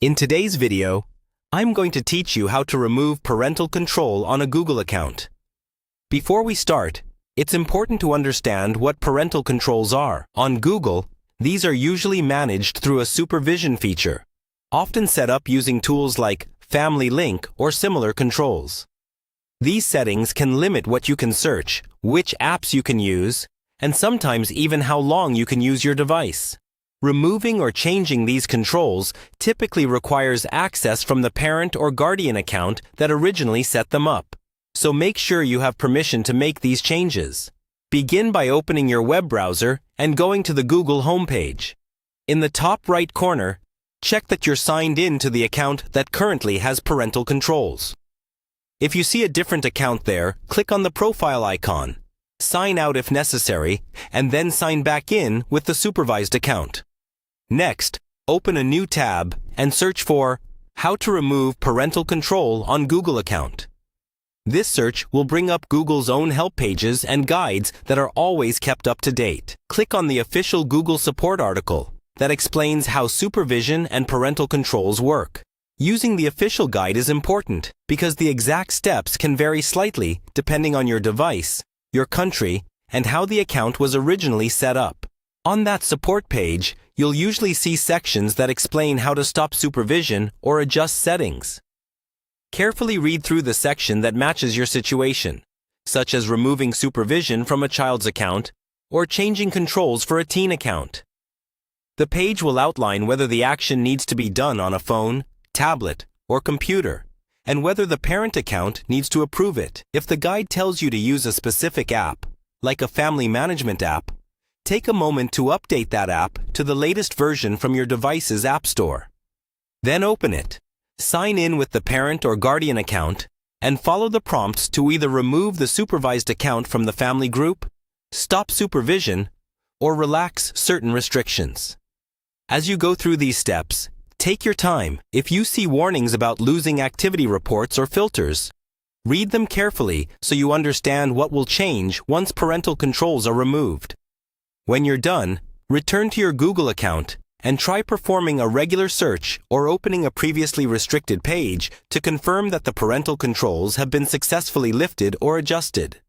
In today's video, I'm going to teach you how to remove parental control on a Google account. Before we start, it's important to understand what parental controls are. On Google, these are usually managed through a supervision feature, often set up using tools like Family Link or similar controls. These settings can limit what you can search, which apps you can use, and sometimes even how long you can use your device. Removing or changing these controls typically requires access from the parent or guardian account that originally set them up. So make sure you have permission to make these changes. Begin by opening your web browser and going to the Google homepage. In the top right corner, check that you're signed in to the account that currently has parental controls. If you see a different account there, click on the profile icon, sign out if necessary, and then sign back in with the supervised account. Next, open a new tab and search for How to Remove Parental Control on Google Account. This search will bring up Google's own help pages and guides that are always kept up to date. Click on the official Google support article that explains how supervision and parental controls work. Using the official guide is important because the exact steps can vary slightly depending on your device, your country, and how the account was originally set up. On that support page, you'll usually see sections that explain how to stop supervision or adjust settings. Carefully read through the section that matches your situation, such as removing supervision from a child's account or changing controls for a teen account. The page will outline whether the action needs to be done on a phone, tablet, or computer, and whether the parent account needs to approve it. If the guide tells you to use a specific app, like a family management app, take a moment to update that app to the latest version from your device's app store. Then open it, sign in with the parent or guardian account, and follow the prompts to either remove the supervised account from the family group, stop supervision, or relax certain restrictions. As you go through these steps, take your time. If you see warnings about losing activity reports or filters, read them carefully so you understand what will change once parental controls are removed. When you're done, return to your Google account and try performing a regular search or opening a previously restricted page to confirm that the parental controls have been successfully lifted or adjusted.